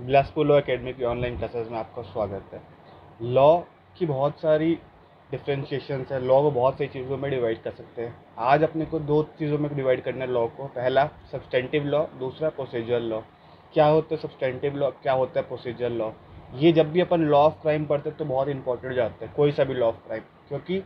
Bilaspur law academy की online classes में आपका स्वागत है। लॉ की बहुत सारी डिफ्रेंशिएशंस है। लॉ को बहुत सी चीज़ों में डिवाइड कर सकते हैं। आज अपने को दो चीज़ों में डिवाइड करना है लॉ को। पहला सब्सटेंटिव लॉ, दूसरा प्रोसीजरल लॉ। क्या होता है सब्सटेंटिव लॉ, क्या होता है प्रोसीजरल लॉ? ये जब भी अपन लॉ ऑफ क्राइम पढ़ते हैं तो बहुत इंपॉर्टेंट जाता है, कोई सा भी लॉ ऑफ क्राइम, क्योंकि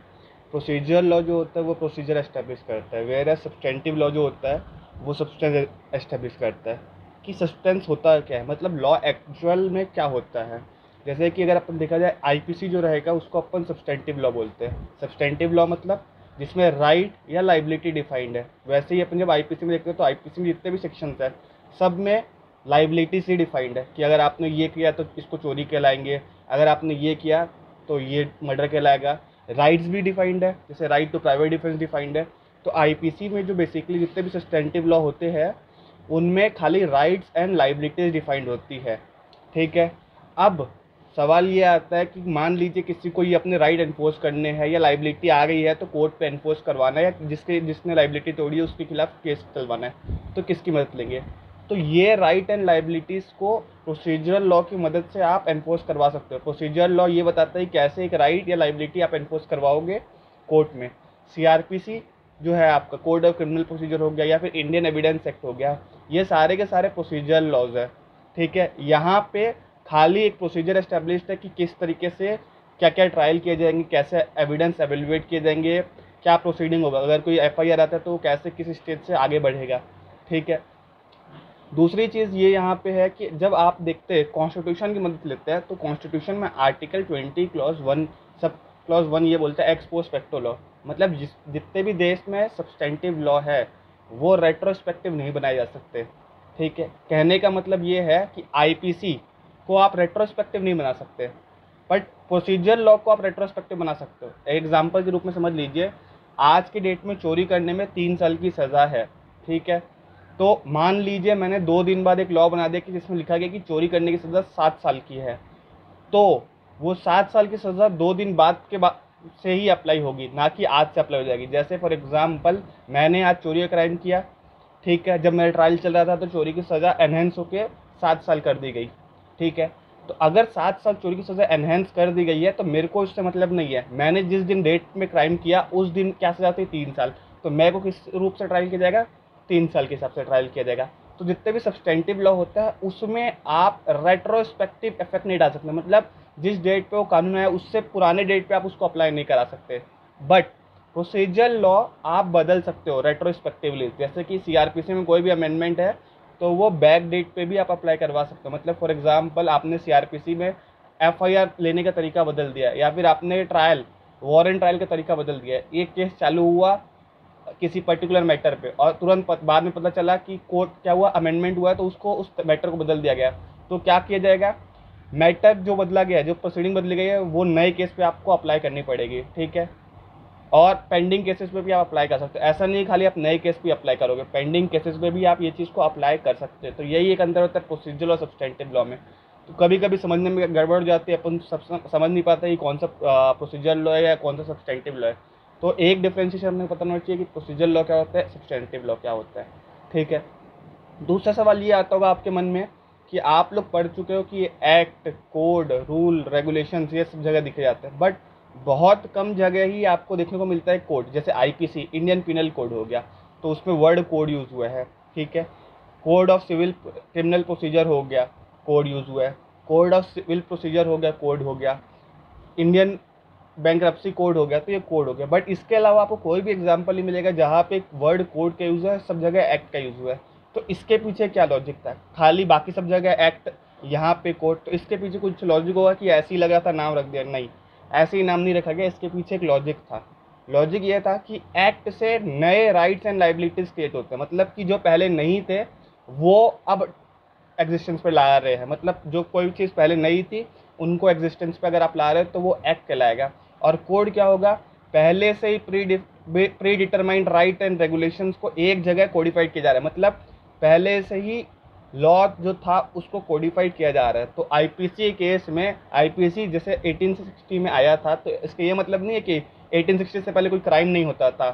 प्रोसीजरल लॉ जो होता है वो प्रोसीजर एस्टेब्लिश करता है, वेयर सब्सटेंटिव लॉ जो होता है वो सब्सटेंस एस्टेब्लिश करता है कि सब्सटेंस होता क्या है, मतलब लॉ एक्चुअल में क्या होता है। जैसे कि अगर अपन देखा जाए आईपीसी जो रहेगा उसको अपन सब्सटेंटिव लॉ बोलते हैं। सब्सटेंटिव लॉ मतलब जिसमें राइट या लाइबिलिटी डिफाइंड है। वैसे ही अपन जब आईपीसी में देखते हैं तो आईपीसी में जितने भी सेक्शंस हैं सब में लाइबिलिटी से डिफाइंड है कि अगर आपने ये किया तो इसको चोरी कहलाएंगे, अगर आपने ये किया तो ये मर्डर कहलाएगा। राइट्स भी डिफाइंड है, जैसे right to private defence defined है। तो आईपीसी में जो बेसिकली जितने भी सब्सटेंटिव लॉ होते हैं उनमें खाली राइट्स एंड लाइबिलिटीज डिफाइंड होती है। ठीक है। अब सवाल ये आता है कि मान लीजिए किसी को ये अपने राइट एनफोर्स करने हैं या लाइबिलिटी आ गई है तो कोर्ट पे एनफोर्स करवाना है, या जिसने लाइबिलिटी तोड़ी है उसके खिलाफ केस चलवाना है, तो किसकी मदद लेंगे? तो ये राइट एंड लाइबिलिटीज़ को प्रोसीजरल लॉ की मदद से आप एनफोर्स करवा सकते हो। प्रोसीजरल लॉ ये बताता है कैसे एक राइट या लाइबिलिटी आप एनफोर्स करवाओगे कोर्ट में। सीआरपीसी जो है आपका कोड ऑफ क्रिमिनल प्रोसीजर हो गया, या फिर इंडियन एविडेंस एक्ट हो गया, ये सारे के सारे प्रोसीजरल लॉज है। ठीक है। यहाँ पे खाली एक प्रोसीजर एस्टेब्लिश्ड है कि किस तरीके से क्या क्या ट्रायल किए जाएंगे, कैसे एविडेंस एवेल्युएट किए जाएंगे, क्या प्रोसीडिंग होगा, अगर कोई एफआईआर आता है तो कैसे किस स्टेज से आगे बढ़ेगा। ठीक है। दूसरी चीज़ ये यहाँ पे है कि जब आप देखते हैं कॉन्स्टिट्यूशन की मदद लेते हैं तो कॉन्स्टिट्यूशन में आर्टिकल 20 क्लॉज 1 सब क्लॉज 1 ये बोलता है एक्स पोस्ट फैक्टो लॉ, मतलब जितने भी देश में सब्सटेंटिव लॉ है वो रेट्रोस्पेक्टिव नहीं बनाए जा सकते। ठीक है। कहने का मतलब ये है कि आईपीसी को आप रेट्रोस्पेक्टिव नहीं बना सकते, बट प्रोसीजर लॉ को आप रेट्रोस्पेक्टिव बना सकते हो। एग्जाम्पल के रूप में समझ लीजिए, आज की डेट में चोरी करने में 3 साल की सज़ा है। ठीक है। तो मान लीजिए मैंने 2 दिन बाद एक लॉ बना दिया कि जिसमें लिखा गया कि चोरी करने की सज़ा 7 साल की है, तो वो 7 साल की सज़ा 2 दिन बाद के बाद से ही अप्लाई होगी, ना कि आज से अप्लाई हो जाएगी। जैसे फॉर एग्जाम्पल मैंने आज चोरी का क्राइम किया, ठीक है, जब मेरा ट्रायल चल रहा था तो चोरी की सज़ा एनहेंस होकर 7 साल कर दी गई। ठीक है। तो अगर 7 साल चोरी की सज़ा एनहेंस कर दी गई है तो मेरे को इससे मतलब नहीं है। मैंने जिस दिन डेट में क्राइम किया उस दिन क्या सज़ा थी? 3 साल। तो मेरे को किस रूप से ट्रायल किया जाएगा? 3 साल के हिसाब से ट्रायल किया जाएगा। तो जितने भी सब्सटेंटिव लॉ होता है उसमें आप रेट्रोस्पेक्टिव इफेक्ट नहीं डाल सकते, मतलब जिस डेट पे वो कानून आया उससे पुराने डेट पे आप उसको अप्लाई नहीं करा सकते। बट प्रोसीजरल लॉ आप बदल सकते हो रेट्रोस्पेक्टिवली। जैसे कि सीआरपीसी में कोई भी अमेंडमेंट है तो वो बैक डेट पे भी आप अप्लाई करवा सकते हो। मतलब फॉर एग्जांपल आपने सीआरपीसी में एफआईआर लेने का तरीका बदल दिया, या फिर आपने ट्रायल वारंट ट्रायल का तरीका बदल दिया। एक केस चालू हुआ किसी पर्टिकुलर मैटर पे और तुरंत बाद में पता चला कि कोर्ट क्या हुआ, अमेंडमेंट हुआ है, तो उसको उस मैटर को बदल दिया गया। तो क्या किया जाएगा? मैटर जो बदला गया है, जो प्रोसीडिंग बदली गई है, वो नए केस पे आपको अप्लाई करनी पड़ेगी। ठीक है। और पेंडिंग केसेस पे भी आप अप्लाई कर सकते हो। ऐसा नहीं खाली आप नए केस पे अप्लाई करोगे, पेंडिंग केसेस पे भी आप ये चीज़ को अप्लाई कर सकते हो। तो यही एक अंतर होता है प्रोसीजरल और सब्सटेंटिव लॉ में। तो कभी कभी समझने में गड़बड़ हो जाती है, अपन समझ नहीं पाते कि कौन सा प्रोसीजरल लॉ है या कौन सा सब्सटेंटिव लॉ है। तो एक डिफ्रेंशिएशन हमें पता होना चाहिए कि प्रोसीजरल लॉ क्या होता है, सब्सटेंटिव लॉ क्या होता है। ठीक है। दूसरा सवाल ये आता होगा आपके मन में कि आप लोग पढ़ चुके हो कि एक्ट, कोड, रूल, रेगुलेशंस ये सब जगह दिखे जाते हैं, बट बहुत कम जगह ही आपको देखने को मिलता है कोड। जैसे आईपीसी इंडियन पिनल कोड हो गया तो उसमें वर्ड कोड यूज़ हुआ है। ठीक है। Code of civil criminal procedure हो गया, कोड यूज़ हुआ है। कोड ऑफ सिविल प्रोसीजर हो गया, कोड हो गया। इंडियन बैंक्रप्सी कोड हो गया, तो ये कोड हो गया। बट इसके अलावा आपको कोई भी एग्जांपल नहीं मिलेगा जहाँ पे वर्ड कोड का यूज़ है, सब जगह एक्ट का यूज़ हुआ है। तो इसके पीछे क्या लॉजिक था? खाली बाकी सब जगह एक्ट, यहाँ पे कोड, तो इसके पीछे कुछ लॉजिक होगा कि ऐसे ही लगा था नाम रख दिया? नहीं, ऐसे ही नाम नहीं रखा गया, इसके पीछे एक लॉजिक था। लॉजिक ये था कि एक्ट से नए राइट्स एंड लाइबिलिटीज क्रिएट होते हैं, मतलब कि जो पहले नहीं थे वो अब एग्जिस्टेंस पे ला रहे हैं। मतलब जो कोई चीज़ पहले नहीं थी उनको एग्जिस्टेंस पे अगर आप ला रहे हो तो वो एक्ट कहलाएगा। और कोड क्या होगा? पहले से ही predetermined right and regulations को एक जगह कोडिफाइड किया जा रहा है, मतलब पहले से ही लॉ जो था उसको कोडिफाइड किया जा रहा है। तो आईपीसी केस में, आईपीसी जैसे 1860 में आया था, तो इसका ये मतलब नहीं है कि 1860 से पहले कोई क्राइम नहीं होता था।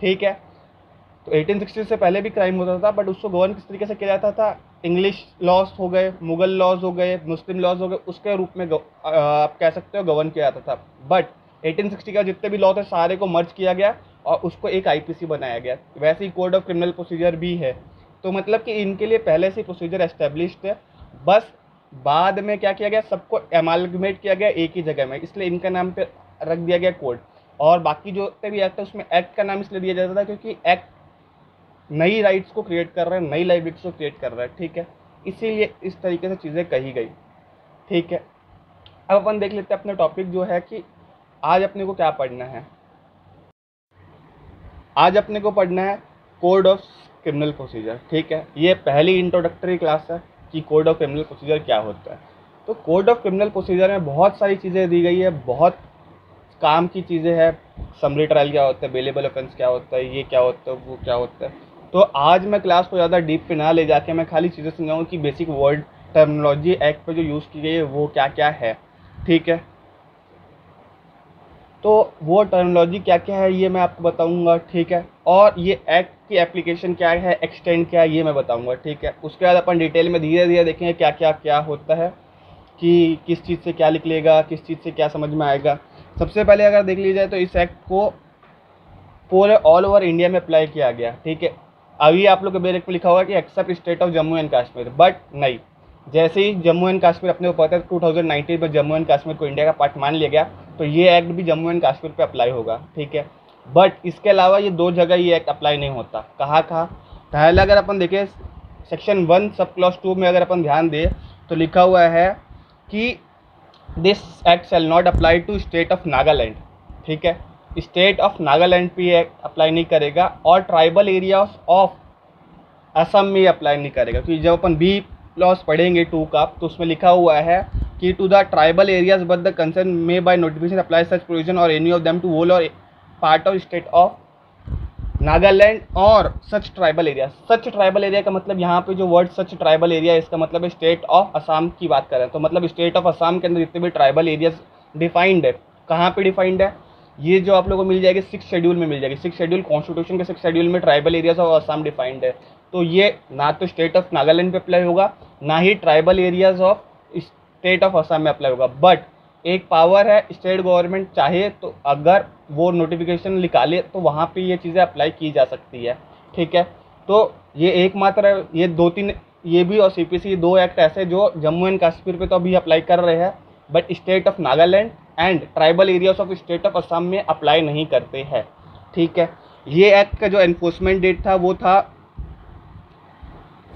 ठीक है। तो 1860 से पहले भी क्राइम होता था, बट उसको गवर्न किस तरीके से किया जाता था? इंग्लिश लॉज हो गए, मुगल लॉज हो गए, मुस्लिम लॉज हो गए, उसके रूप में आप कह सकते हो गवर्न किया जाता था। बट 1860 का जितने भी लॉ थे सारे को मर्ज किया गया और उसको एक आईपीसी बनाया गया। वैसे ही कोड ऑफ क्रिमिनल प्रोसीजर भी है। तो मतलब कि इनके लिए पहले से प्रोसीजर एस्टेब्लिश्ड है, बस बाद में क्या किया गया, सबको एमालगमेट किया गया एक ही जगह में, इसलिए इनका नाम पे रख दिया गया कोड। और बाकी जो भी एक्ट है उसमें एक्ट का नाम इसलिए दिया जाता था क्योंकि एक्ट नई राइट्स को क्रिएट कर रहा है, नई लाइब्रेरीज को क्रिएट कर रहा है, ठीक है, इसीलिए इस तरीके से चीज़ें कही गई, ठीक है। अब अपन देख लेते हैं अपना टॉपिक जो है कि आज अपने को क्या पढ़ना है। आज अपने को पढ़ना है कोड ऑफ क्रिमिनल प्रोसीजर, ठीक है। ये पहली इंट्रोडक्टरी क्लास है कि कोड ऑफ क्रिमिनल प्रोसीजर क्या होता है। तो कोड ऑफ क्रिमिनल प्रोसीजर में बहुत सारी चीज़ें दी गई है, बहुत काम की चीज़ें हैं। समरी ट्रायल क्या होता है, बेलेबल ऑफेंस क्या होता है, ये क्या होता है, वो क्या होता है। तो आज मैं क्लास को ज़्यादा डीप पे ना ले जाके मैं खाली चीज़ें समझाऊँ कि बेसिक वर्ड टर्मिनोलॉजी एक्ट पे जो यूज़ की गई है वो क्या क्या है, ठीक है। तो वो टर्मिनोलॉजी क्या क्या है ये मैं आपको बताऊंगा, ठीक है। और ये एक्ट की एप्लीकेशन क्या है, एक्सटेंड क्या है, ये मैं बताऊंगा, ठीक है। उसके बाद अपन डिटेल में धीरे धीरे देखेंगे क्या क्या क्या होता है, कि किस चीज़ से क्या निकलेगा, किस चीज़ से क्या समझ में आएगा। सबसे पहले अगर देख लीजिए जाए तो इस एक्ट को पूरे ऑल ओवर इंडिया में अप्लाई किया गया, ठीक है। अभी आप लोग के बेरेक में लिखा हुआ कि except state of Jammu and Kashmir, but नहीं, जैसे ही जम्मू एंड कश्मीर अपने को पता है 2019 में जम्मू एंड कश्मीर को इंडिया का पार्ट मान लिया गया, तो ये एक्ट भी जम्मू एंड कश्मीर पे अप्लाई होगा, ठीक है। बट इसके अलावा ये दो जगह ये एक्ट अप्लाई नहीं होता। कहाँ कहाँ? पहले अगर अपन देखें सेक्शन 1 सब क्लॉज 2 में अगर अपन ध्यान दें तो लिखा हुआ है कि this act shall not apply to state of Nagaland, ठीक है। स्टेट ऑफ नागालैंड पे एक्ट अप्लाई नहीं करेगा और ट्राइबल एरिया ऑफ असम में अप्लाई नहीं करेगा, क्योंकि जब अपन बी लॉस पढ़ेंगे 2 का तो उसमें लिखा हुआ है कि to the tribal areas but the concern may by notification apply such provision or any of them to whole or part of state of Nagaland or such tribal area. Such tribal area का मतलब यहाँ पे जो word सच tribal area है इसका मतलब है state of Assam की बात कर रहे हैं। तो मतलब स्टेट ऑफ असम के अंदर जितने भी ट्राइबल एरियाज डिफाइंड है, कहाँ पे डिफाइंड है, ये जो आप लोगों को मिल जाएगी 6 शेड्यूल में मिल जाएगी। 6 शेड्यूल कॉन्स्टिट्यूशन के 6 शेड्यूल में tribal areas of Assam defined है। तो ये ना तो स्टेट ऑफ नागालैंड पे अप्लाई होगा, ना ही tribal areas of state of Assam में अप्लाई होगा। बट एक पावर है, स्टेट गवर्नमेंट चाहे तो अगर वो नोटिफिकेशन निकाले तो वहाँ पे ये चीज़ें अप्लाई की जा सकती है, ठीक है। तो ये एकमात्र ये 2-3 ये भी और सीपीसी 2 एक्ट ऐसे जो जम्मू एंड कश्मीर पे तो अभी अप्लाई कर रहे हैं, but state of Nagaland and tribal areas of state of Assam में अप्लाई नहीं करते हैं, ठीक है। ये एक्ट का जो एनफोर्समेंट डेट था वो था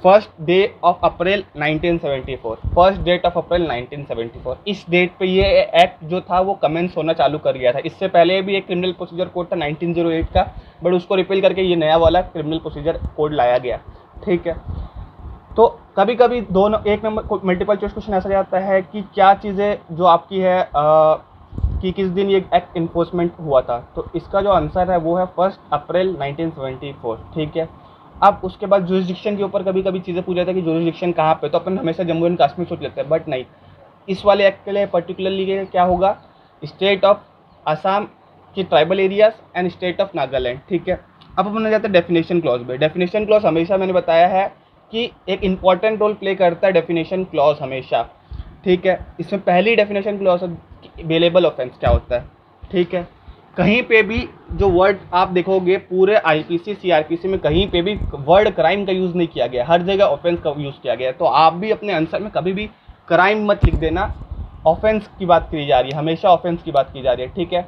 1st day of April 1974, 1st date of April 1974। इस डेट पे ये एक्ट जो था वो कमेंस होना चालू कर गया था। इससे पहले भी एक क्रिमिनल प्रोसीजर कोड था 1908 का, बट उसको रिपील करके ये नया वाला क्रिमिनल प्रोसीजर कोड लाया गया, ठीक है। तो कभी कभी दोनों एक नंबर मल्टीपल चॉइस क्वेश्चन ऐसा जाता है कि क्या चीज़ें जो आपकी है कि किस दिन ये एक्ट इन्फोर्समेंट हुआ था। तो इसका जो आंसर है वो है 1 अप्रैल 1974, ठीक है। अब उसके बाद जुरिस्डिक्शन के ऊपर कभी कभी चीज़ें पूछ जाता है कि जुरिस्डिक्शन कहाँ पे, तो अपन हमेशा जम्मू एंड कश्मीर सोच लेते हैं, बट नहीं, इस वाले एक्ट के लिए पर्टिकुलरली क्या होगा, स्टेट ऑफ असम की tribal areas and state of Nagaland, ठीक है। अब अपन जाते हैं डेफिनेशन क्लॉज में। डेफिनेशन क्लॉज हमेशा मैंने बताया है कि एक इंपॉर्टेंट रोल प्ले करता है डेफिनेशन क्लॉज हमेशा, ठीक है। इसमें पहली डेफिनेशन क्लॉज है बेलेबल ऑफेंस क्या होता है, ठीक है। कहीं पे भी जो वर्ड आप देखोगे पूरे आईपीसी सीआरपीसी में कहीं पे भी वर्ड क्राइम का यूज़ नहीं किया गया, हर जगह ऑफेंस का यूज़ किया गया है। तो आप भी अपने आंसर में कभी भी क्राइम मत लिख देना, ऑफेंस की बात की जा रही है, हमेशा ऑफेंस की बात की जा रही है, ठीक है।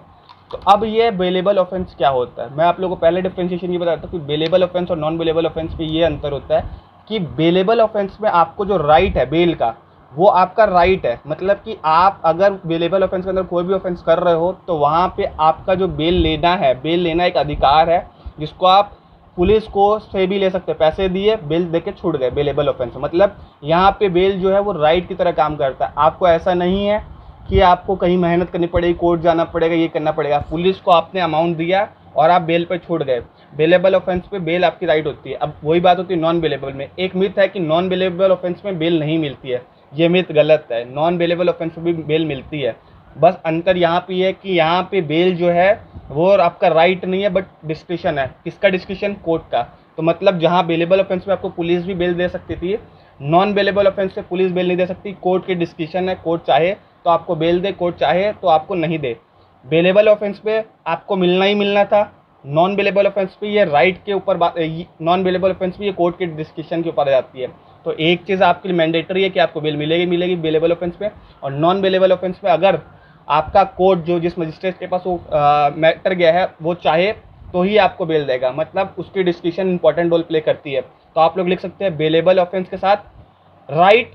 तो अब ये बेलेबल ऑफेंस क्या होता है, मैं आप लोगों को पहले डिफरेंशिएशन ये बताता हूँ कि बेलेबल ऑफेंस और नॉन बेलेबल ऑफेंस में ये अंतर होता है कि बेलेबल ऑफेंस में आपको जो राइट है बेल का, वो आपका राइट है। मतलब कि आप अगर बेलेबल ऑफेंस के अंदर कोई भी ऑफेंस कर रहे हो तो वहाँ पे आपका जो बेल लेना है, बेल लेना एक अधिकार है जिसको आप पुलिस को से भी ले सकते हैं, पैसे दिए बेल दे के छूट गए बेलेबल ऑफेंस। मतलब यहाँ पे बेल जो है वो राइट की तरह काम करता है। आपको ऐसा नहीं है कि आपको कहीं मेहनत करनी पड़ेगी, कोर्ट जाना पड़ेगा, ये करना पड़ेगा। पुलिस को आपने अमाउंट दिया और आप बेल पर छूट गए। बेलेबल ऑफेंस पे बेल आपकी राइट होती है। अब वही बात होती है नॉन बेलेबल में। एक मिथ है कि नॉन बेलेबल ऑफेंस में बेल नहीं मिलती है, ये मिथ गलत है। नॉन बेलेबल ऑफेंस में भी बेल मिलती है, बस अंतर यहाँ पे है कि यहाँ पे बेल जो है वो आपका राइट नहीं है बट डिस्क्रिशन है। किसका डिस्क्रिशन? कोर्ट का। तो मतलब जहाँ बेलेबल ऑफेंस में आपको पुलिस भी बेल दे सकती थी, नॉन बेलेबल ऑफेंस पे पुलिस बेल नहीं दे सकती, कोर्ट की डिस्क्रिप्शन है, कोर्ट चाहे तो आपको बेल दे, कोर्ट चाहे तो आपको नहीं दे। बेलेबल ऑफेंस पे आपको मिलना ही मिलना था, नॉन बेलेबल ऑफेंस पे ये राइट के ऊपर बात, नॉन बेलेबल ऑफेंस पे ये कोर्ट के डिस्क्रिप्शन के ऊपर आ जाती है। तो एक चीज़ आपके लिए मैंडेटरी है कि आपको बेल मिलेगी मिलेगी बेलेबल ऑफेंस पे, और नॉन बेलेबल ऑफेंस पे अगर आपका कोर्ट जो जिस मजिस्ट्रेट के पास वो मैटर गया है वो चाहे तो ही आपको बेल देगा, मतलब उसकी डिस्क्रिप्शन इंपॉर्टेंट रोल प्ले करती है। तो आप लोग लिख सकते हैं बेलेबल ऑफेंस के साथ राइट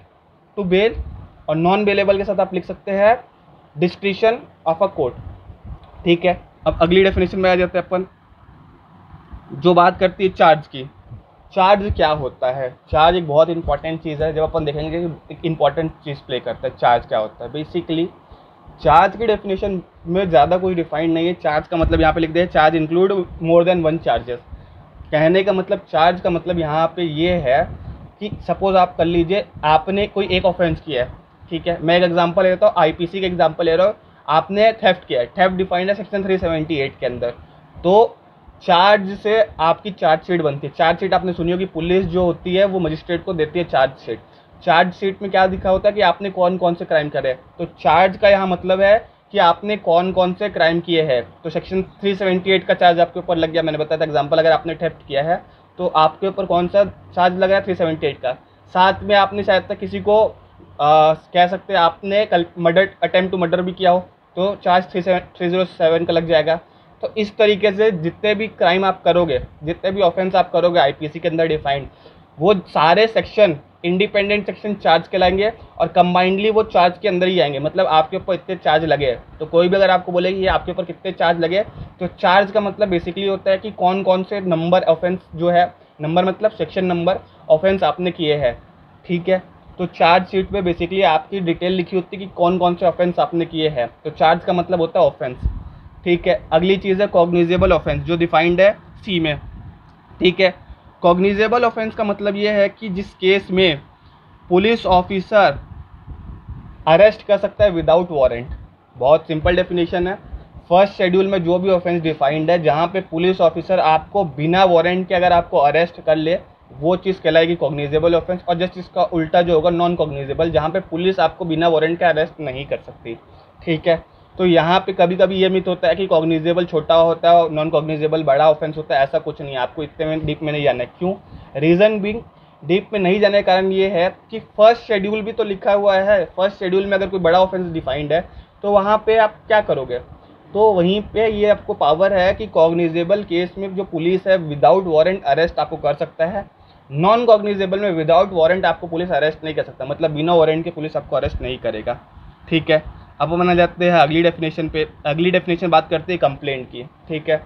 टू बेल, और नॉन बेलेबल के साथ आप लिख सकते हैं डिस्क्रिप्शन ऑफ अ कोर्ट। ठीक है, अब अगली डेफिनेशन में आ जाते हैं अपन, जो बात करती है चार्ज की। चार्ज क्या होता है? चार्ज एक बहुत इंपॉर्टेंट चीज़ है, जब अपन देखेंगे कि एक इंपॉर्टेंट चीज़ प्ले करता है। चार्ज क्या होता है? बेसिकली चार्ज की डेफिनेशन में ज़्यादा कुछ डिफाइंड नहीं है। चार्ज का मतलब यहाँ पे लिख दे, charge include more than one charges. कहने का मतलब चार्ज का मतलब यहाँ पे ये है कि सपोज आप कर लीजिए आपने कोई एक ऑफेंस किया है, ठीक है, मैं एक एग्जांपल ले लेता हूँ, आईपीसी का एग्जांपल ले रहा हूँ। आपने थेफ्ट किया है, थेफ्ट डिफाइंड है सेक्शन 378 के अंदर। तो चार्ज से आपकी चार्जशीट बनती है। चार्जशीट आपने सुनी होगी, पुलिस जो होती है वो मजिस्ट्रेट को देती है चार्जशीट। चार्जशीट में क्या लिखा होता है कि आपने कौन कौन से क्राइम करे। तो चार्ज का यहाँ मतलब है कि आपने कौन कौन से क्राइम किए हैं। तो सेक्शन 378 का चार्ज आपके ऊपर लग गया। मैंने बताया था एग्जांपल, अगर आपने थेफ्ट किया है तो आपके ऊपर कौन सा चार्ज लगा है? 378 का। साथ में आपने शायद तक किसी को कह सकते हैं आपने मर्डर, अटेम्प्ट टू मर्डर भी किया हो तो चार्ज 307 का लग जाएगा। तो इस तरीके से जितने भी क्राइम आप करोगे, जितने भी ऑफेंस आप करोगे आईपीसी के अंदर डिफाइंड, वो सारे सेक्शन इंडिपेंडेंट सेक्शन चार्ज कहलाएंगे और कंबाइंडली वो चार्ज के अंदर ही आएंगे। मतलब आपके ऊपर इतने चार्ज लगे, तो कोई भी अगर आपको बोले कि ये आपके ऊपर कितने चार्ज लगे, तो चार्ज का मतलब बेसिकली होता है कि कौन कौन से नंबर ऑफेंस जो है, नंबर मतलब सेक्शन नंबर ऑफेंस आपने किए हैं। ठीक है, तो चार्ज शीट पे बेसिकली आपकी डिटेल लिखी होती है कि कौन कौन से ऑफेंस आपने किए हैं। तो चार्ज का मतलब होता है ऑफेंस। ठीक है, अगली चीज़ है कॉग्निजेबल ऑफेंस, जो डिफाइंड है सी में। ठीक है, कॉग्निजेबल ऑफेंस का मतलब ये है कि जिस केस में पुलिस ऑफिसर अरेस्ट कर सकता है विदाउट वारंट। बहुत सिंपल डेफिनेशन है। फर्स्ट शेड्यूल में जो भी ऑफेंस डिफाइंड है, जहाँ पे पुलिस ऑफिसर आपको बिना वारंट के अगर आपको अरेस्ट कर ले, वो चीज़ कहलाएगी कॉग्निजेबल ऑफेंस। और जस्ट इसका उल्टा जो होगा नॉन कॉग्निजेबल, जहाँ पे पुलिस आपको बिना वारंट के अरेस्ट नहीं कर सकती। ठीक है, तो यहाँ पे कभी कभी ये मिथ होता है कि कॉग्निजेबल छोटा होता है और नॉन कॉग्निजेबल बड़ा ऑफेंस होता है। ऐसा कुछ नहीं है, आपको इतने में डीप में नहीं जाना है। क्यों? रीज़न बिंग, डीप में नहीं जाने का कारण ये है कि फर्स्ट शेड्यूल भी तो लिखा हुआ है। फर्स्ट शेड्यूल में अगर कोई बड़ा ऑफेंस डिफाइंड है तो वहाँ पे आप क्या करोगे? तो वहीं पे ये आपको पावर है कि कॉग्निजेबल केस में जो पुलिस है विदाउट वारंट अरेस्ट आपको कर सकता है। नॉन कॉग्निजेबल में विदाउट वारंट आपको पुलिस अरेस्ट नहीं कर सकता, मतलब बिना वारंट के पुलिस आपको अरेस्ट नहीं करेगा। ठीक है, अब हम आ जाते हैं अगली डेफिनेशन पे। अगली डेफिनेशन बात करते हैं कंप्लेंट की। ठीक है,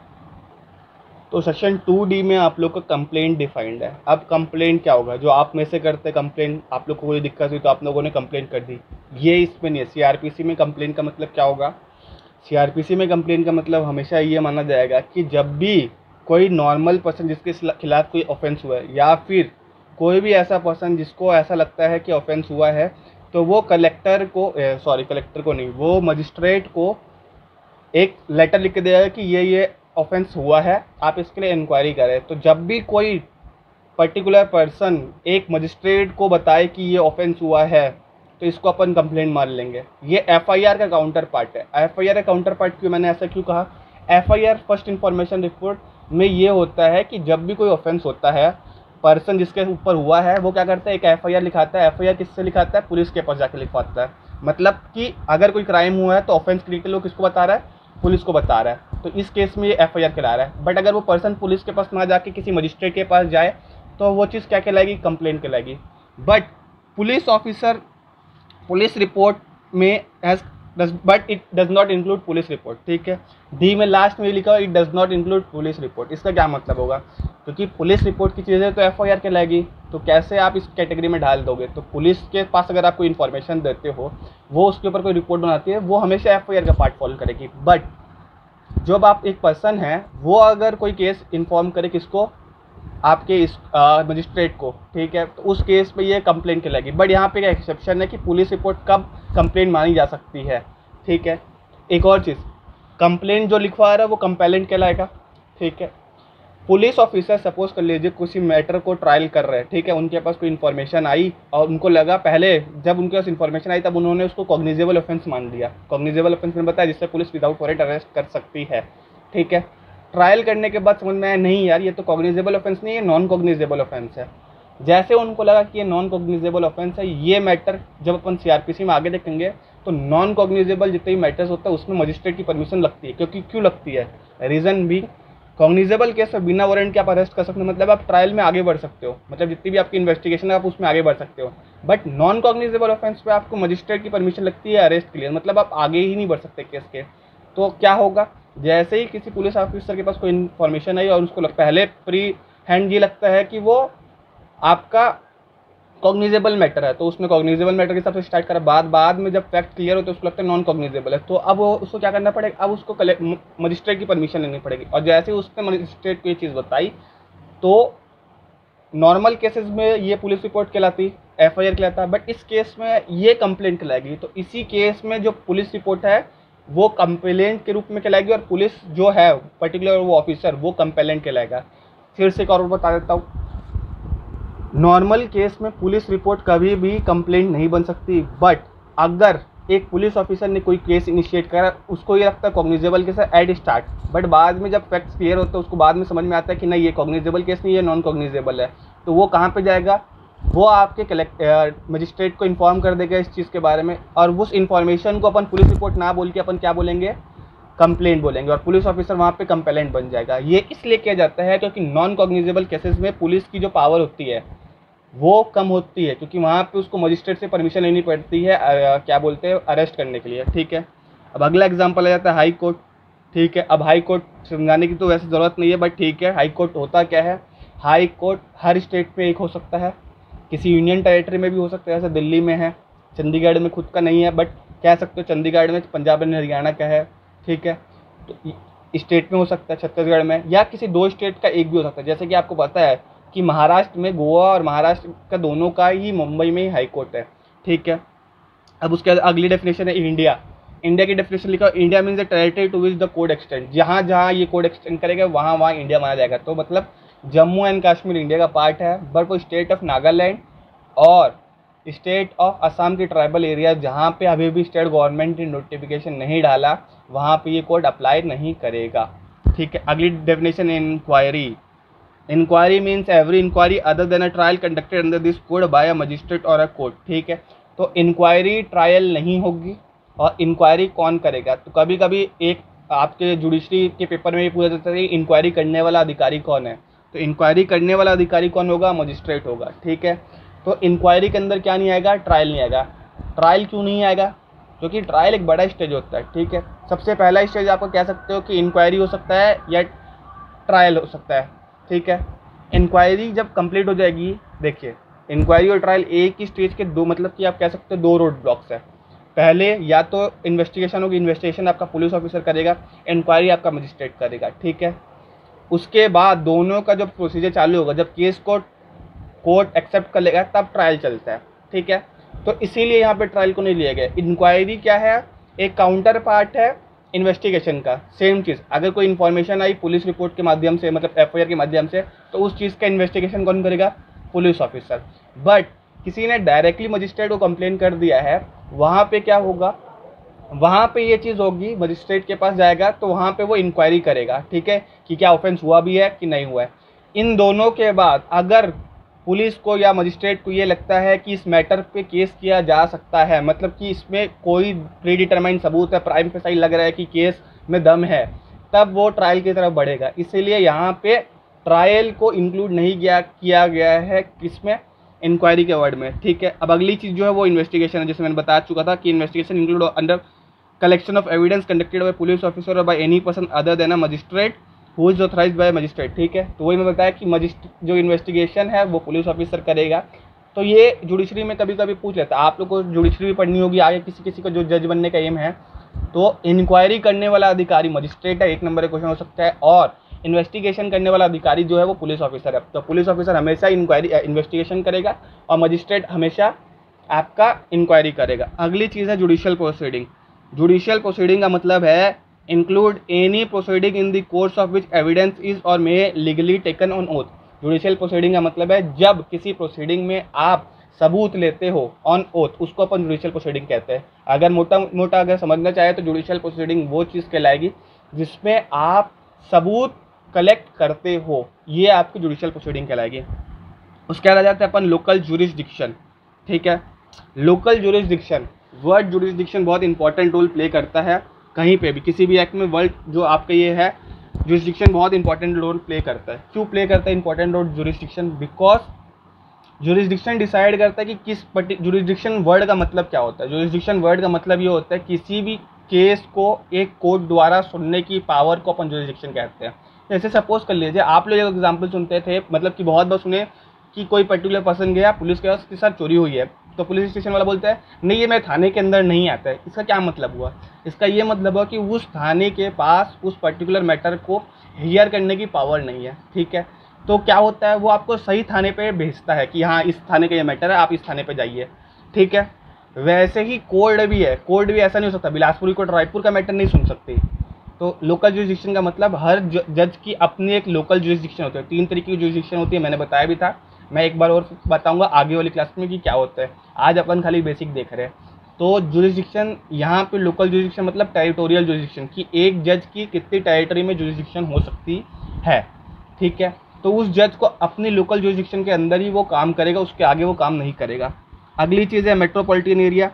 तो सेक्शन 2D में आप लोग का कंप्लेंट डिफाइंड है। अब कंप्लेंट क्या होगा? जो आप में से करते हैं कंप्लेंट, आप लोग को कोई दिक्कत हुई तो आप लोगों ने कंप्लेंट कर दी, ये इसमें नहीं है। सीआरपीसी में कंप्लेंट का मतलब क्या होगा? सीआरपीसी में कंप्लेंट का मतलब हमेशा ये माना जाएगा कि जब भी कोई नॉर्मल पर्सन जिसके खिलाफ कोई ऑफेंस हुआ है, या फिर कोई भी ऐसा पर्सन जिसको ऐसा लगता है कि ऑफेंस हुआ है, तो वो कलेक्टर को नहीं, वो मजिस्ट्रेट को एक लेटर लिख के देगा कि ये ऑफेंस हुआ है, आप इसके लिए इंक्वायरी करें। तो जब भी कोई पर्टिकुलर पर्सन एक मजिस्ट्रेट को बताए कि ये ऑफेंस हुआ है, तो इसको अपन कंप्लेंट मान लेंगे। ये एफआईआर का काउंटर पार्ट है। एफआईआर का काउंटर पार्ट क्यों, मैंने ऐसा क्यों कहा? एफआईआर फर्स्ट इन्फॉर्मेशन रिपोर्ट में ये होता है कि जब भी कोई ऑफेंस होता है, पर्सन जिसके ऊपर हुआ है वो क्या करता है, एक एफआईआर लिखाता है। एफआईआर किससे लिखाता है? पुलिस के पास जाके लिखवाता है। मतलब कि अगर कोई क्राइम हुआ है तो ऑफेंस क्रिटिकल किसको बता रहा है? पुलिस को बता रहा है। तो इस केस में ये एफआईआर कहला रहा है। बट अगर वो पर्सन पुलिस के पास ना जाके किसी मजिस्ट्रेट के पास जाए तो वो चीज़ क्या कहलाएगी? कंप्लेंट कहलाएगी। But police officer police report में but it does not include police report. ठीक है, डी में लास्ट में लिखा हुआ it does not include police report. इसका क्या मतलब होगा? क्योंकि पुलिस रिपोर्ट की चीज़ें तो एफआईआर कहलाएगी, तो कैसे आप इस कैटेगरी में डाल दोगे? तो पुलिस के पास अगर आप कोई इन्फॉर्मेशन देते हो, वो उसके ऊपर कोई रिपोर्ट बनाती है, वो हमेशा एफआईआर का पार्ट फॉलो करेगी। बट जब आप एक पर्सन है, वो अगर कोई केस इन्फॉर्म करे किसको? आपके इस मजिस्ट्रेट को, ठीक है, तो उस केस पे ये कंप्लेंट कहलाएगी। बट यहाँ पे एक एक्सेप्शन है कि पुलिस रिपोर्ट कब कंप्लेंट मानी जा सकती है। ठीक है, एक और चीज़, कंप्लेंट जो लिखवा रहा है वो कंपेलेंट कहलाएगा। ठीक है, पुलिस ऑफिसर सपोज कर लीजिए किसी मैटर को ट्रायल कर रहे हैं, ठीक है, उनके पास कोई इन्फॉर्मेशन आई और उनको लगा, पहले जब उनके पास इन्फॉर्मेशन आई तब उन्होंने उसको कॉग्निजेबल ऑफेंस मान लिया। कॉग्निजेबल ऑफेंस में बताया जिससे पुलिस विदाउट वारंट अरेस्ट कर सकती है, ठीक है। ट्रायल करने के बाद समझ में आया नहीं यार ये तो कॉग्निजेबल ऑफेंस नहीं है, नॉन कॉग्निजेबल ऑफेंस है। जैसे उनको लगा कि ये नॉन कॉग्निजेबल ऑफेंस है, ये मैटर जब अपन सीआरपीसी में आगे देखेंगे तो नॉन कॉग्निजेबल जितने भी मैटर्स होते हैं उसमें मजिस्ट्रेट की परमिशन लगती है। क्योंकि क्यों लगती है, रीजन भी कॉग्निजेबल केस में बिना वारंट के आप अरेस्ट कर सकते हो, मतलब आप ट्रायल में आगे बढ़ सकते हो, मतलब जितनी भी आपकी इन्वेस्टिगेशन है आप उसमें आगे बढ़ सकते हो। बट नॉन कॉग्निजेबल ऑफेंस पे आपको मजिस्ट्रेट की परमिशन लगती है अरेस्ट के लिए, मतलब आप आगे ही नहीं बढ़ सकते केस के। तो क्या होगा, जैसे ही किसी पुलिस ऑफिसर के पास कोई इन्फॉर्मेशन आई और उसको पहले प्री हैंड ये लगता है कि वो आपका कॉग्निजेबल मैटर है, तो उसने कॉग्निजेबल मैटर के हिसाब से स्टार्ट करा, बाद में जब फैक्ट क्लियर हो तो उसको लगता है नॉन कॉग्निजेबल है, तो अब उसको क्या करना पड़ेगा, अब उसको मजिस्ट्रेट की परमिशन लेनी पड़ेगी। और जैसे ही उसने मजिस्ट्रेट को ये चीज़ बताई तो नॉर्मल केसेस में ये पुलिस रिपोर्ट कहलाती, एफआईआर कहलाता, बट इस केस में ये कंप्लेंट कहलाएगी। तो इसी केस में जो पुलिस रिपोर्ट है वो कंप्लेंट के रूप में कहलाएगी और पुलिस जो है पर्टिकुलर वो ऑफिसर वो कंप्लेंट कहलाएगा। फिर से एक और बता देता हूँ, नॉर्मल केस में पुलिस रिपोर्ट कभी भी कंप्लेंट नहीं बन सकती, बट अगर एक पुलिस ऑफिसर ने कोई केस इनिशिएट करा, उसको ये लगता है कॉग्निजेबल केस है एट स्टार्ट, बट बाद में जब फैक्ट्स क्लियर होते हैं उसको बाद में समझ में आता है कि नहीं ये कॉग्निजेबल केस नहीं, ये नॉन कॉग्निजेबल है, तो वो कहाँ पे जाएगा, वो आपके मजिस्ट्रेट को इन्फॉर्म कर देगा इस चीज़ के बारे में। और उस इन्फॉर्मेशन को अपन पुलिस रिपोर्ट ना बोल के अपन क्या बोलेंगे, कंप्लेंट बोलेंगे, और पुलिस ऑफिसर वहाँ पे कंप्लेंट बन जाएगा। ये इसलिए किया जाता है क्योंकि नॉन कॉग्निजेबल केसेस में पुलिस की जो पावर होती है वो कम होती है, क्योंकि वहाँ पे उसको मजिस्ट्रेट से परमिशन लेनी पड़ती है क्या बोलते हैं अरेस्ट करने के लिए, ठीक है। अब अगला एग्जांपल आ जाता है हाई कोर्ट, ठीक है। अब हाई कोर्ट समझाने की तो वैसे ज़रूरत नहीं है, बट ठीक है, हाई कोर्ट होता क्या है, हाई कोर्ट हर स्टेट में एक हो सकता है, किसी यूनियन टेरेटरी में भी हो सकता है, जैसे दिल्ली में है, चंडीगढ़ में खुद का नहीं है, बट कह सकते हो चंडीगढ़ में, पंजाब एंड हरियाणा का है, ठीक है। तो स्टेट में हो सकता है, छत्तीसगढ़ में, या किसी दो स्टेट का एक भी हो सकता है। जैसे कि आपको पता है कि महाराष्ट्र में गोवा और महाराष्ट्र का दोनों का ही मुंबई में ही हाई कोर्ट है, ठीक है। अब उसके बाद अगली डेफिनेशन है इंडिया। इंडिया की डेफिनेशन लिखा, India means the territory to which the code extend, जहाँ जहाँ ये कोड एक्सटेंड करेगा वहाँ वहाँ इंडिया माना जाएगा। तो मतलब जम्मू एंड कश्मीर इंडिया का पार्ट है, बट वो स्टेट ऑफ नागालैंड और स्टेट ऑफ असम के ट्राइबल एरिया जहाँ पे अभी भी स्टेट गवर्नमेंट ने नोटिफिकेशन नहीं डाला वहाँ पे ये कोड अप्लाई नहीं करेगा, ठीक है। अगली डेफिनेशन है inquiry. Inquiry means every inquiry other than a trial conducted under this code by a magistrate or a court, ठीक है। तो इंक्वायरी ट्रायल नहीं होगी, और इंक्वायरी कौन करेगा, तो कभी कभी एक आपके जुडिशरी के पेपर में ये पूछा जाता है कि इंक्वायरी करने वाला अधिकारी कौन है, तो इंक्वायरी करने वाला अधिकारी कौन होगा, मजिस्ट्रेट होगा, ठीक है। तो इंक्वायरी के अंदर क्या नहीं आएगा, ट्रायल नहीं आएगा। ट्रायल क्यों नहीं आएगा, क्योंकि ट्रायल एक बड़ा स्टेज होता है, ठीक है। सबसे पहला स्टेज आपको कह सकते हो कि इंक्वायरी हो सकता है या ट्रायल हो सकता है, ठीक है। इंक्वायरी जब कंप्लीट हो जाएगी, देखिए इंक्वायरी और ट्रायल एक ही स्टेज के दो, मतलब कि आप कह सकते हो दो रोड ब्लॉक्स है। पहले या तो इन्वेस्टिगेशन होगी, इन्वेस्टिगेशन आपका पुलिस ऑफिसर करेगा, इंक्वायरी आपका मजिस्ट्रेट करेगा, ठीक है। उसके बाद दोनों का जब प्रोसीजर चालू होगा, जब केस को कोर्ट एक्सेप्ट कर लेगा तब ट्रायल चलता है, ठीक है। तो इसीलिए यहाँ पे ट्रायल को नहीं लिया गया। इंक्वायरी क्या है, एक काउंटर पार्ट है इन्वेस्टिगेशन का। सेम चीज़, अगर कोई इन्फॉर्मेशन आई पुलिस रिपोर्ट के माध्यम से, मतलब एफआईआर के माध्यम से, तो उस चीज़ का इन्वेस्टिगेशन कौन करेगा, पुलिस ऑफिसर। बट किसी ने डायरेक्टली मजिस्ट्रेट को कंप्लेन कर दिया है, वहाँ पे क्या होगा, वहाँ पे ये चीज़ होगी, मजिस्ट्रेट के पास जाएगा तो वहाँ पे वो इंक्वायरी करेगा, ठीक है, कि क्या ऑफेंस हुआ भी है कि नहीं हुआ है। इन दोनों के बाद अगर पुलिस को या मजिस्ट्रेट को ये लगता है कि इस मैटर पे केस किया जा सकता है, मतलब कि इसमें कोई प्री डिटरमाइंड सबूत है, प्राइम फेसाई लग रहा है कि केस में दम है, तब वो ट्रायल की तरफ बढ़ेगा। इसीलिए यहाँ पे ट्रायल को इंक्लूड नहीं किया गया है किसमें, इंक्वायरी के वर्ड में, ठीक है। अब अगली चीज़ जो है वो इन्वेस्टिगेशन है, जैसे मैंने बता चुका था कि investigation include under collection of evidence conducted by police officer or by any person other than a magistrate who is authorised by magistrate, ठीक है। तो वही मैं बताया कि जो इन्वेस्टिगेशन है वो पुलिस ऑफिसर करेगा। तो ये जुडिशरी में कभी कभी पूछ लेता है, आप लोग को जुडिशरी भी पढ़नी होगी आगे, किसी किसी को जो जज बनने का एम है। तो इंक्वायरी करने वाला अधिकारी मजिस्ट्रेट है, एक नंबर का क्वेश्चन हो सकता है, और इन्वेस्टिगेशन करने वाला अधिकारी जो है वो पुलिस ऑफिसर है। तो पुलिस ऑफिसर हमेशा इन्वेस्टिगेशन करेगा और मजिस्ट्रेट हमेशा आपका इंक्वायरी करेगा। अगली चीज़ है जुडिशियल प्रोसीडिंग। जुडिशियल प्रोसीडिंग का मतलब है include any proceeding in the course of which evidence is or may legally taken on oath. Judicial proceeding का मतलब है जब किसी प्रोसीडिंग में आप सबूत लेते हो ऑन ओथ, उसको अपन जुडिशियल प्रोसीडिंग कहते हैं। अगर मोटा मोटा अगर समझना चाहे तो जुडिशियल प्रोसीडिंग वो चीज़ कहलाएगी जिसमें आप सबूत कलेक्ट करते हो, ये आपकी जुडिशियल प्रोसीडिंग कहलाएगी। उसके बाद आ जाता है अपन लोकल जुरिस्डिक्शन। ठीक है, लोकल जुरिस्डिक्शन, वर्ड जुरिस्डिक्शन बहुत इंपॉर्टेंट रोल प्ले करता है कहीं पे भी, किसी भी एक्ट में वर्ड जो आपका ये है जुरिस्डिक्शन बहुत इंपॉर्टेंट रोल प्ले करता है। क्यों प्ले करता है important role jurisdiction? Because jurisdiction decide करता है कि किस जुरिस्डिक्शन वर्ड का मतलब क्या होता है। जुरिस्डिक्शन वर्ड का मतलब ये होता है किसी भी केस को एक कोर्ट द्वारा सुनने की पावर को अपन जुरिस्डिक्शन कहते हैं। जैसे सपोज कर लीजिए, आप लोग एक एग्जाम्पल सुनते थे, मतलब कि बहुत बार सुने कि कोई पर्टिकुलर पर्सन गया पुलिस के पास, के साथ चोरी हुई है, तो पुलिस स्टेशन वाला बोलता है नहीं ये मेरे थाने के अंदर नहीं आता है। इसका क्या मतलब हुआ? इसका ये मतलब हुआ कि उस थाने के पास उस पर्टिकुलर मैटर को हियर करने की पावर नहीं है। ठीक है, तो क्या होता है, वो आपको सही थाने पे भेजता है कि हाँ इस थाने का ये मैटर है, आप इस थाने पे जाइए। ठीक है, वैसे ही कोर्ट भी है, कोर्ट भी ऐसा नहीं हो सकता बिलासपुरी कोर्ट रायपुर का मैटर नहीं सुन सकती। तो लोकल जुरिस्डिक्शन का मतलब हर जज की अपनी एक लोकल जुरिस्डिक्शन होती है। 3 तरीके की जुरिस्डिक्शन होती है, मैंने बताया भी था, मैं एक बार और बताऊंगा आगे वाली क्लास में कि क्या होता है। आज अपन खाली बेसिक देख रहे हैं। तो जुरिस्डिक्शन यहाँ पे लोकल जुरिस्डिक्शन मतलब टेरिटोरियल जुरिस्डिक्शन, कि एक जज की कितनी टेरिटरी में जुरिस्डिक्शन हो सकती है। ठीक है, तो उस जज को अपनी लोकल जुरिस्डिक्शन के अंदर ही वो काम करेगा, उसके आगे वो काम नहीं करेगा। अगली चीज़ है मेट्रोपॉलिटन एरिया।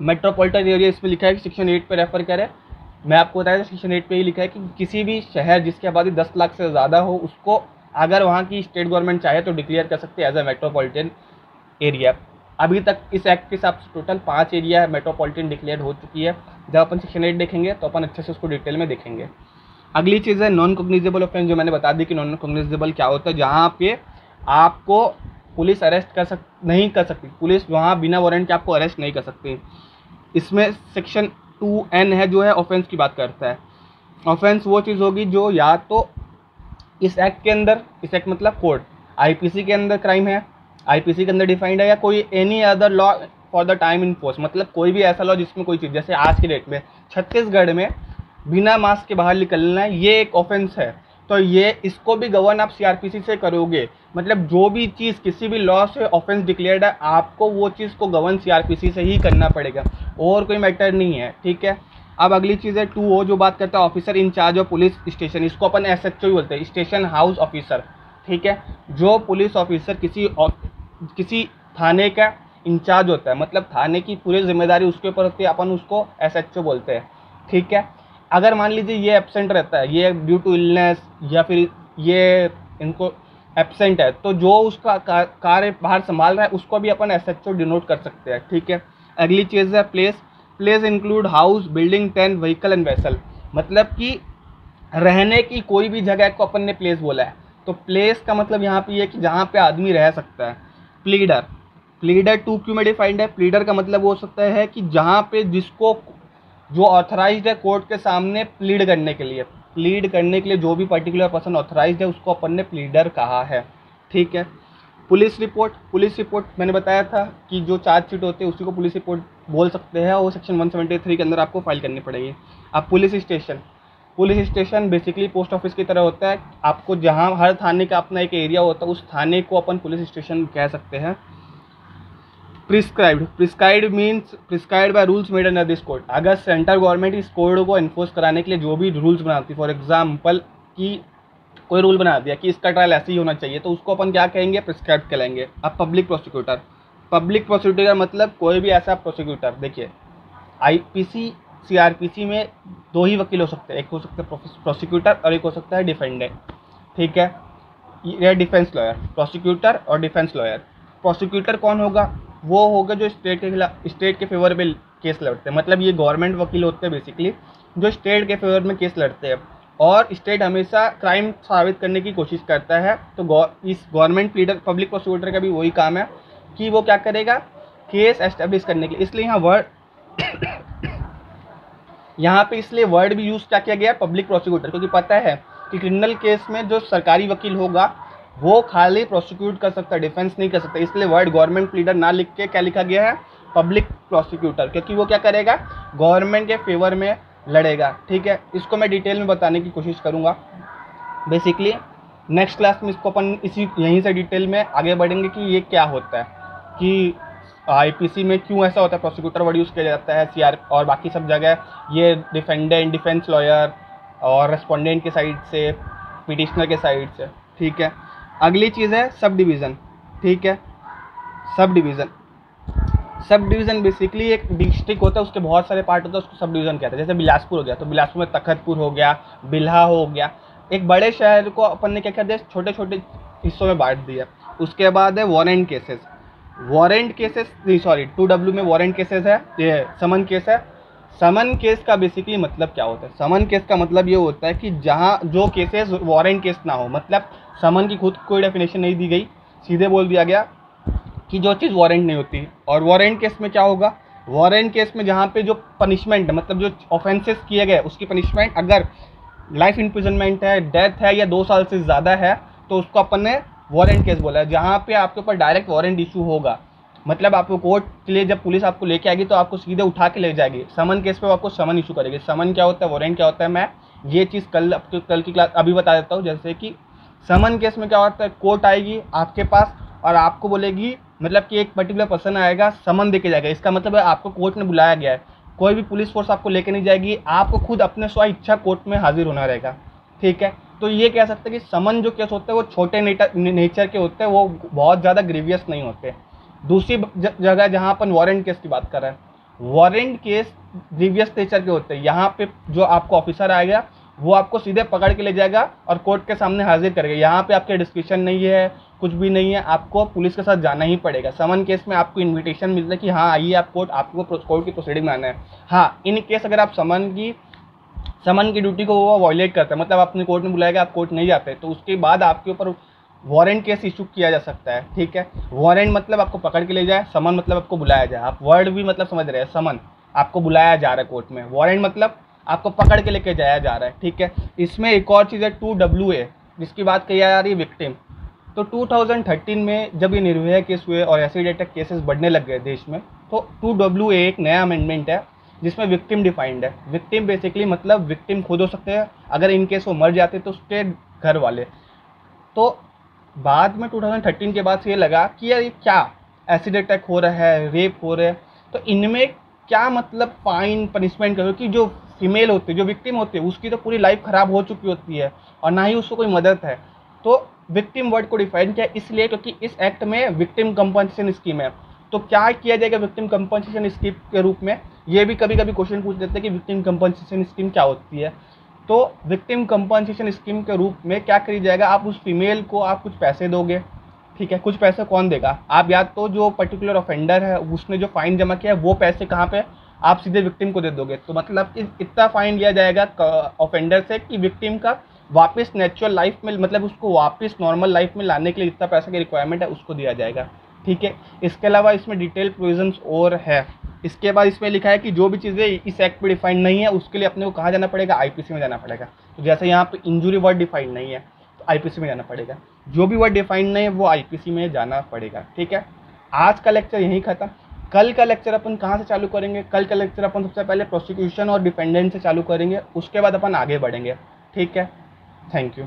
मेट्रोपॉलिटन एरिया इसमें लिखा है कि सेक्शन 8 पे रेफर करें। मैं आपको बताया था सेक्शन 8 पे ही लिखा है कि किसी भी शहर जिसकी आबादी 10 लाख से ज़्यादा हो, उसको अगर वहाँ की स्टेट गवर्नमेंट चाहे तो डिक्लेयर कर सकते हैं एज अ मेट्रोपॉलिटन एरिया। अभी तक इस एक्ट के हिसाब से टोटल 5 एरिया मेट्रोपॉलिटन डिक्लेयर हो चुकी है। जब अपन सेक्शन 8 देखेंगे तो अपन अच्छे से उसको डिटेल में देखेंगे। अगली चीज़ है नॉन कॉग्निजेबल ऑफेंस, जो मैंने बता दी कि नॉन कॉग्निजेबल क्या होता है। जहाँ पे आपको पुलिस अरेस्ट नहीं कर सकती, पुलिस वहाँ बिना वारंट के आपको अरेस्ट नहीं कर सकती। इसमें सेक्शन 2N है जो है ऑफेंस की बात करता है। ऑफेंस वो चीज़ होगी जो या तो इस एक्ट के अंदर, इस एक्ट मतलब कोड आईपीसी के अंदर क्राइम है, आईपीसी के अंदर डिफाइंड है, या कोई any other law for the time in force, मतलब कोई भी ऐसा लॉ जिसमें कोई चीज़, जैसे आज के डेट में छत्तीसगढ़ में बिना मास्क के बाहर निकलना है, ये एक ऑफेंस है। तो ये इसको भी गवर्न आप सीआरपीसी से करोगे, मतलब जो भी चीज़ किसी भी लॉ से ऑफेंस डिक्लेयर्ड है आपको वो चीज़ को गवर्न सीआरपीसी से ही करना पड़ेगा, और कोई मैटर नहीं है। ठीक है, अब अगली चीज़ है 2O जो बात करता है officer in charge of police station, इसको अपन SHO बोलते हैं, स्टेशन हाउस ऑफिसर। ठीक है, जो पुलिस ऑफिसर किसी थाने का इंचार्ज होता है, मतलब थाने की पूरी जिम्मेदारी उसके ऊपर होती है, अपन उसको SHO बोलते हैं। ठीक है, अगर मान लीजिए ये एब्सेंट रहता है, ये ड्यू टू इलनेस या फिर ये इनको एब्सेंट है, तो जो उसका कार्य बाहर संभाल रहा है उसको भी अपन SHO डिनोट कर सकते हैं। ठीक है, अगली चीज़ है place include house, building, tent, vehicle and vessel, मतलब कि रहने की कोई भी जगह को अपन ने प्लेस बोला है। तो प्लेस का मतलब यहाँ पे ये है कि जहाँ पे आदमी रह सकता है। प्लीडर 2Q में डिफाइंड है। प्लीडर का मतलब हो सकता है कि जहाँ पे जिसको जो ऑथराइज्ड है कोर्ट के सामने प्लीड करने के लिए जो भी पर्टिकुलर पर्सन ऑथराइज्ड है उसको अपन ने प्लीडर कहा है। ठीक है, पुलिस रिपोर्ट मैंने बताया था कि जो चार्जशीट होते हैं उसी को पुलिस रिपोर्ट बोल सकते हैं, और सेक्शन 173 के अंदर आपको फाइल करनी पड़ेगी। अब police station basically post office की तरह होता है। आपको जहाँ हर थाने का अपना एक एरिया होता है, उस थाने को अपन पुलिस स्टेशन कह सकते हैं। Prescribed means prescribed by rules made under this code. अगर सेंट्रल गवर्नमेंट इस कोड को एनफोर्स कराने के लिए जो भी रूल्स बनाती है, फॉर एग्जाम्पल कि कोई रूल बना दिया कि इसका ट्रायल ऐसे ही होना चाहिए, तो उसको अपन क्या कहेंगे, प्रिस्क्राइब कहलाएंगे। अब पब्लिक प्रोसिक्यूटर मतलब कोई भी ऐसा प्रोसिक्यूटर, देखिए आईपीसी सीआरपीसी में 2 ही वकील हो सकते हैं, एक हो सकता है प्रोसिक्यूटर और एक हो सकता है डिफेंडेंट। ठीक है, ये डिफेंस लॉयर, प्रोसिक्यूटर और डिफेंस लॉयर। प्रोसिक्यूटर कौन होगा, वो होगा जो स्टेट के फेवर में केस लड़ते हैं, मतलब ये गवर्नमेंट वकील होते हैं बेसिकली, जो स्टेट के फेवर में केस लड़ते हैं, और स्टेट हमेशा क्राइम साबित करने की कोशिश करता है। तो इस गवर्नमेंट प्लीडर पब्लिक प्रोसिक्यूटर का भी वही काम है कि वो क्या करेगा, केस एस्टेब्लिश करने के लिए। इसलिए यहाँ पे इसलिए वर्ड भी यूज़ क्या किया गया है, पब्लिक प्रोसिक्यूटर, क्योंकि पता है कि क्रिमिनल केस में जो सरकारी वकील होगा वो खाली प्रोसिक्यूट कर सकता है, डिफेंस नहीं कर सकता। इसलिए वर्ड गवर्नमेंट प्लीडर ना लिख के क्या लिखा गया है, पब्लिक प्रोसिक्यूटर, क्योंकि वो क्या करेगा, गवर्नमेंट के फेवर में लड़ेगा। ठीक है, इसको मैं डिटेल में बताने की कोशिश करूँगा। बेसिकली नेक्स्ट क्लास में इसको अपन इसी यहीं से डिटेल में आगे बढ़ेंगे कि ये क्या होता है, कि आईपीसी में क्यों ऐसा होता है, प्रोसिक्यूटर वर्ड यूज़ किया जाता है, सीआर और बाकी सब जगह ये डिफेंडेंट, डिफेंस लॉयर और रेस्पोंडेंट के साइड से, पिटिशनर के साइड से। ठीक है, अगली चीज़ है सब डिवीज़न। ठीक है, सब डिवीज़न बेसिकली एक डिस्ट्रिक्ट होता है, उसके बहुत सारे पार्ट होते हैं, उसको सब डिवीज़न कहते हैं। जैसे बिलासपुर हो गया तो बिलासपुर में तखतपुर हो गया, बिल्हा हो गया। एक बड़े शहर को अपन ने क्या कर दिया, छोटे छोटे हिस्सों में बांट दिया। उसके बाद है वारंट केसेस। 2W में वारंट केसेस है, ये समन केस है। समन केस का बेसिकली मतलब क्या होता है, समन केस का मतलब ये होता है कि जहाँ जो केसेस वारंट केस ना हो, मतलब समन की खुद कोई डेफिनेशन नहीं दी गई, सीधे बोल दिया गया कि जो चीज़ वारंट नहीं होती। और वारंट केस में क्या होगा, वारंट केस में जहाँ पे जो पनिशमेंट है, मतलब जो ऑफेंसेस किए गए उसकी पनिशमेंट अगर लाइफ इम्प्रिजनमेंट है, डेथ है या 2 साल से ज़्यादा है, तो उसको अपन ने वारंट केस बोला है। जहाँ पे आपके ऊपर डायरेक्ट वारंट इशू होगा, मतलब आपको कोर्ट के लिए जब पुलिस आपको लेके आएगी तो आपको सीधे उठा के ले जाएगी। समन केस पे वो आपको समन इशू करेगी। समन क्या होता है, वारंट क्या होता है, मैं ये चीज़ कल की क्लास अभी बता देता हूँ। जैसे कि समन केस में क्या होता है, कोर्ट आएगी आपके पास और आपको बोलेगी, मतलब कि एक पर्टिकुलर पर्सन आएगा, समन दे के जाएगा। इसका मतलब है आपको कोर्ट ने बुलाया गया है, कोई भी पुलिस फोर्स आपको लेके नहीं जाएगी, आपको खुद अपने स्व इच्छा कोर्ट में हाजिर होना रहेगा। ठीक है, तो ये कह सकते हैं कि समन जो केस होते हैं वो छोटे नेचर के होते हैं, वो बहुत ज़्यादा ग्रीवियस नहीं होते। दूसरी जगह जहाँ अपन वारंट केस की बात कर रहे हैं, वारंट केस ग्रीवियस नेचर के होते हैं। यहाँ पे जो आपको ऑफिसर आएगा वो आपको सीधे पकड़ के ले जाएगा और कोर्ट के सामने हाजिर करेगा। यहाँ पे आपके डिस्कशन नहीं है, कुछ भी नहीं है, आपको पुलिस के साथ जाना ही पड़ेगा। समन केस में आपको इन्विटेशन मिलता है कि हाँ आइए आप कोर्ट, आपको कोर्ट की प्रोसीडिंग में आना है। हाँ, इन केस अगर आप समन की ड्यूटी को वो वॉयलेट करते हैं, मतलब आपने कोर्ट में बुलाएगा, आप कोर्ट नहीं जाते, तो उसके बाद आपके ऊपर वारंट केस इशू किया जा सकता है। ठीक है, वारंट मतलब आपको पकड़ के ले जाए, समन मतलब आपको बुलाया जाए। आप वर्ड भी मतलब समझ रहे हैं, समन आपको बुलाया जा रहा है कोर्ट में, वारंट मतलब आपको पकड़ के लेके जाया जा रहा है। ठीक है, इसमें एक और चीज़ है 2WA, जिसकी बात कही जा रही है विक्टिम। तो 2013 में जब ये निर्भया केस हुए और एसिड अटैक केसेस बढ़ने लग गए देश में, तो 2WA एक नया अमेंडमेंट है जिसमें विक्टिम डिफाइंड है। विक्टिम बेसिकली मतलब विक्टिम खुद हो सकते हैं, अगर इन केस वो मर जाते तो उसके घर वाले। तो बाद में 2013 के बाद से ये लगा कि यार ये क्या एसिड अटैक हो रहा है, रेप हो रहा है, तो इनमें क्या मतलब फाइन पनिशमेंट करो कि जो फीमेल होती है, जो विक्टिम होती है, उसकी तो पूरी लाइफ ख़राब हो चुकी होती है और ना ही उसको कोई मदद है। तो विक्टिम वर्ड को डिफाइन किया इसलिए क्योंकि इस एक्ट में विक्टिम कंपनसेशन स्कीम है। तो क्या किया जाएगा विक्टिम कंपनसेशन स्कीम के रूप में, ये भी कभी कभी क्वेश्चन पूछ देते हैं कि विक्टिम कंपनसेशन स्कीम क्या होती है। तो विक्टिम कंपनसेशन स्कीम के रूप में क्या करी जाएगा, आप उस फीमेल को आप कुछ पैसे दोगे। ठीक है, कुछ पैसे कौन देगा, आप या तो जो पर्टिकुलर ऑफेंडर है उसने जो फाइन जमा किया है वो पैसे कहाँ पे आप सीधे विक्टिम को दे दोगे। तो मतलब कि इतना फाइन लिया जाएगा ऑफेंडर से कि विक्टिम का वापस नेचुरल लाइफ में, मतलब उसको वापस नॉर्मल लाइफ में लाने के लिए जितना पैसा की रिक्वायरमेंट है उसको दिया जाएगा। ठीक है, इसके अलावा इसमें डिटेल प्रोविजंस और है। इसके बाद इसमें लिखा है कि जो भी चीज़ें इस एक्ट में डिफाइंड नहीं है उसके लिए अपने को कहाँ जाना पड़ेगा, आईपीसी में जाना पड़ेगा। तो जैसे यहाँ पे इंजुरी वर्ड डिफाइंड नहीं है तो आईपीसी में जाना पड़ेगा, जो भी वर्ड डिफाइंड नहीं है वो आईपीसी में जाना पड़ेगा। ठीक है, आज का लेक्चर यहीं खत्म। कल का लेक्चर अपन कहाँ से चालू करेंगे, कल का लेक्चर अपन सबसे पहले प्रोसिक्यूशन और डिफेंडेंट से चालू करेंगे, उसके बाद अपन आगे बढ़ेंगे। ठीक है, थैंक यू।